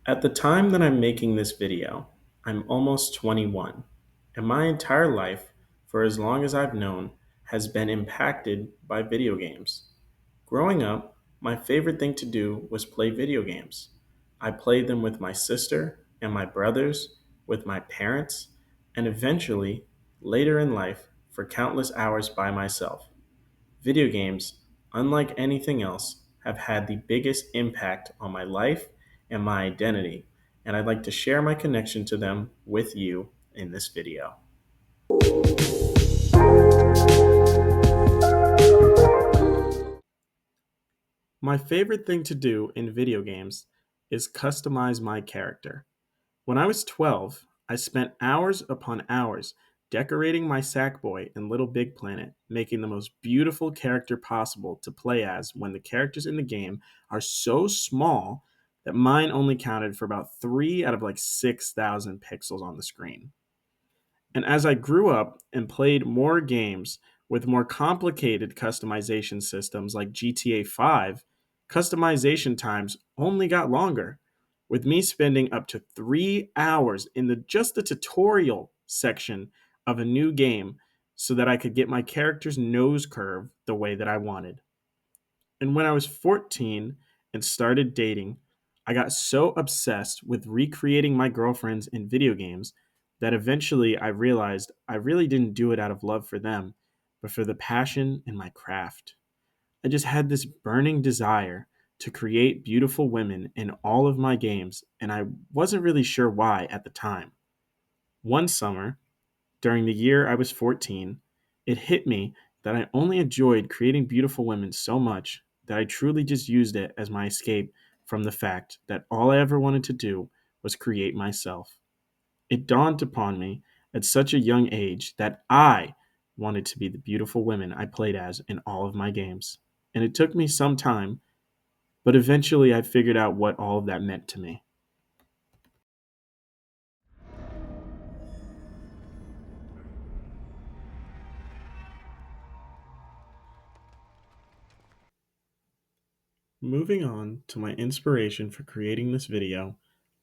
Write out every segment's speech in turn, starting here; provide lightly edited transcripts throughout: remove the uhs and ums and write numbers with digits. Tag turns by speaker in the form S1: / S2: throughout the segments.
S1: At the time that I'm making this video, I'm almost 21, and my entire life, for as long as I've known, has been impacted by video games. Growing up, my favorite thing to do was play video games. I played them with my sister and my brothers, with my parents, and eventually, later in life, for countless hours by myself. Video games, unlike anything else, have had the biggest impact on my life and my identity, and I'd like to share my connection to them with you in this video. My favorite thing to do in video games is customize my character. When I was 12, I spent hours upon hours decorating my Sackboy in Little Big Planet, making the most beautiful character possible to play as when the characters in the game are so small that mine only counted for about 3 out of like 6,000 pixels on the screen. And as I grew up and played more games with more complicated customization systems like GTA 5, customization times only got longer, with me spending up to 3 hours in the tutorial section of a new game so that I could get my character's nose curve the way that I wanted. And when I was 14 and started dating, I got so obsessed with recreating my girlfriends in video games that eventually I realized I really didn't do it out of love for them, but for the passion in my craft. I just had this burning desire to create beautiful women in all of my games, and I wasn't really sure why at the time. One summer, during the year I was 14, it hit me that I only enjoyed creating beautiful women so much that I truly just used it as my escape from the fact that all I ever wanted to do was create myself. It dawned upon me at such a young age that I wanted to be the beautiful women I played as in all of my games. And it took me some time, but eventually I figured out what all of that meant to me. Moving on to my inspiration for creating this video,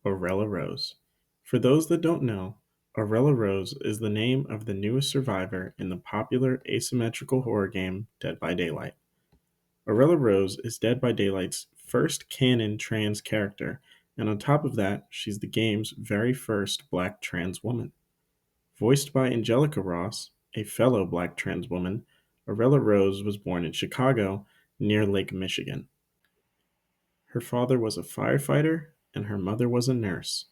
S1: Aurella Rose. For those that don't know, Aurella Rose is the name of the newest survivor in the popular asymmetrical horror game Dead by Daylight. Aurella Rose is Dead by Daylight's first canon trans character, and on top of that, she's the game's very first black trans woman. Voiced by Angelica Ross, a fellow black trans woman, Aurella Rose was born in Chicago, near Lake Michigan. Her father was a firefighter and her mother was a nurse.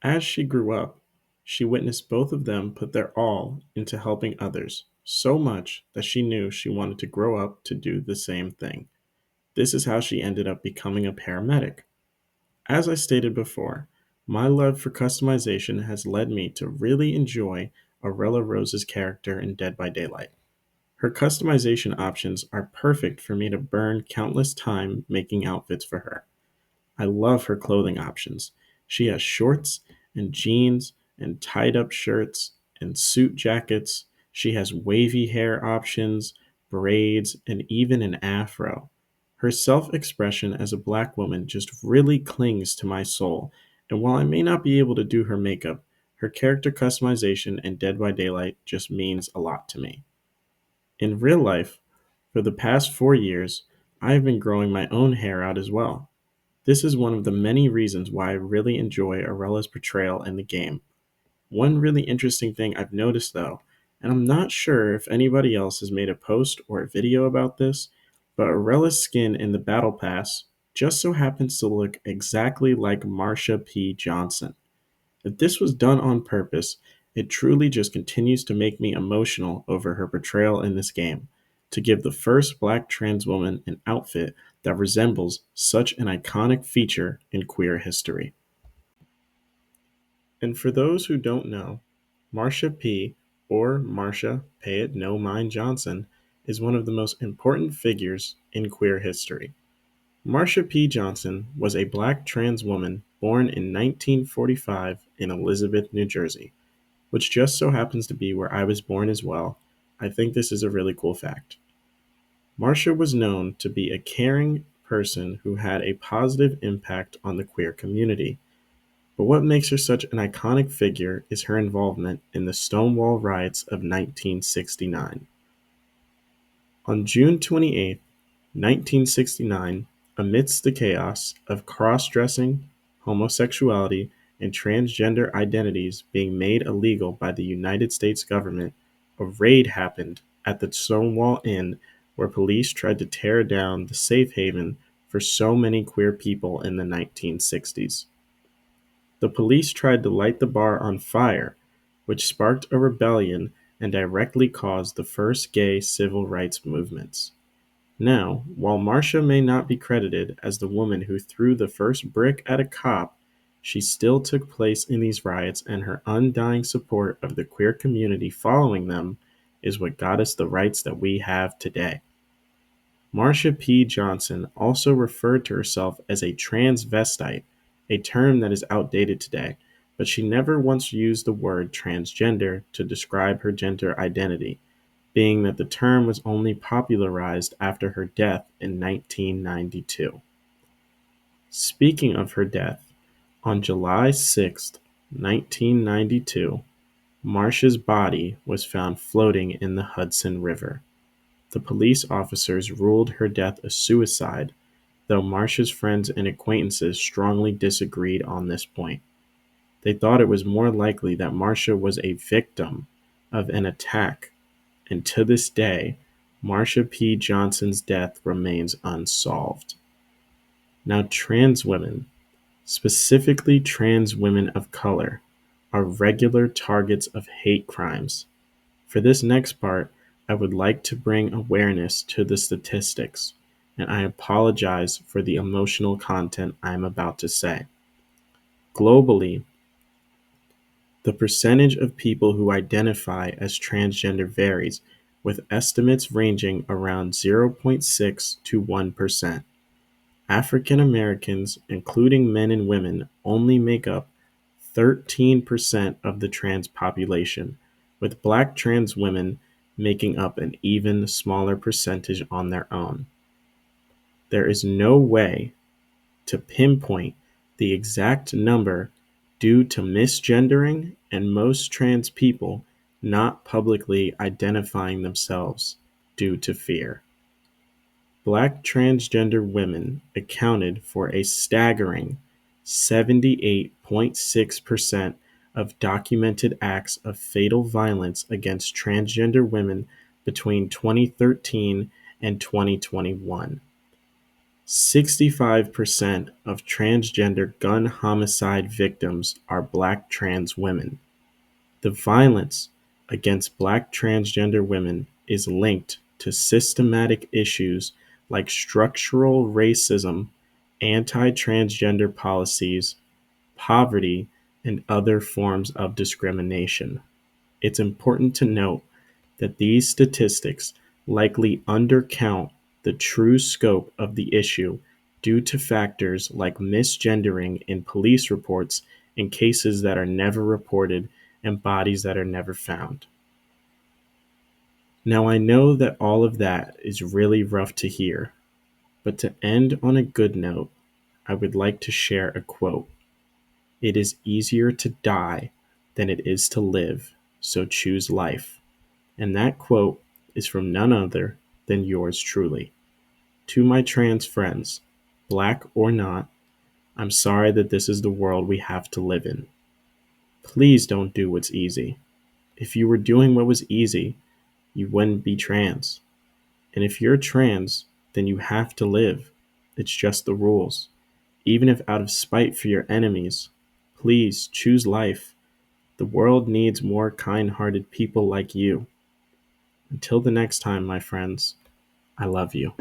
S1: As she grew up, she witnessed both of them put their all into helping others, so much that she knew she wanted to grow up to do the same thing. This is how she ended up becoming a paramedic. As I stated before, my love for customization has led me to really enjoy Aurella Rose's character in Dead by Daylight. Her customization options are perfect for me to burn countless time making outfits for her. I love her clothing options. She has shorts and jeans and tied up shirts and suit jackets. She has wavy hair options, braids, and even an afro. Her self expression as a black woman just really clings to my soul, and while I may not be able to do her makeup, her character customization in Dead by Daylight just means a lot to me. In real life, for the past 4 years, I have been growing my own hair out as well. This is one of the many reasons why I really enjoy Aurella's portrayal in the game. One really interesting thing I've noticed though, and I'm not sure if anybody else has made a post or a video about this, but Aurella's skin in the Battle Pass just so happens to look exactly like Marsha P. Johnson. If this was done on purpose, it truly just continues to make me emotional over her portrayal in this game, to give the first black trans woman an outfit that resembles such an iconic feature in queer history. And for those who don't know, Marsha P., or Marsha Pay It No Mind Johnson, is one of the most important figures in queer history. Marsha P. Johnson was a black trans woman born in 1945 in Elizabeth, New Jersey, which just so happens to be where I was born as well. I think this is a really cool fact. Marsha was known to be a caring person who had a positive impact on the queer community. But what makes her such an iconic figure is her involvement in the Stonewall riots of 1969. On June 28, 1969, amidst the chaos of cross-dressing, homosexuality, and transgender identities being made illegal by the United States government, a raid happened at the Stonewall Inn where police tried to tear down the safe haven for so many queer people in the 1960s. The police tried to light the bar on fire, which sparked a rebellion and directly caused the first gay civil rights movements. Now, while Marcia may not be credited as the woman who threw the first brick at a cop, she still took place in these riots, and her undying support of the queer community following them is what got us the rights that we have today. Marsha P. Johnson also referred to herself as a transvestite, a term that is outdated today, but she never once used the word transgender to describe her gender identity, being that the term was only popularized after her death in 1992. Speaking of her death, on July 6, 1992, Marsha's body was found floating in the Hudson River. The police officers ruled her death a suicide, though Marsha's friends and acquaintances strongly disagreed on this point. They thought it was more likely that Marsha was a victim of an attack, and to this day, Marsha P. Johnson's death remains unsolved. Now, trans women, specifically trans women of color, are regular targets of hate crimes. For this next part, I would like to bring awareness to the statistics, and I apologize for the emotional content I am about to say. Globally, the percentage of people who identify as transgender varies, with estimates ranging around 0.6 to 1%. African Americans, including men and women, only make up 13% of the trans population, with Black trans women making up an even smaller percentage on their own. There is no way to pinpoint the exact number due to misgendering and most trans people not publicly identifying themselves due to fear. Black transgender women accounted for a staggering 78.6% of documented acts of fatal violence against transgender women between 2013 and 2021. 65% of transgender gun homicide victims are Black trans women. The violence against Black transgender women is linked to systematic issues like structural racism, anti-transgender policies, poverty, and other forms of discrimination. It's important to note that these statistics likely undercount the true scope of the issue due to factors like misgendering in police reports and cases that are never reported and bodies that are never found. Now, I know that all of that is really rough to hear, but to end on a good note, I would like to share a quote. "It is easier to die than it is to live, so choose life." And that quote is from none other than yours truly. To my trans friends, Black or not, I'm sorry that this is the world we have to live in. Please don't do what's easy. If you were doing what was easy, you wouldn't be trans. And if you're trans, then you have to live. It's just the rules. Even if out of spite for your enemies, please choose life. The world needs more kind-hearted people like you. Until the next time, my friends, I love you.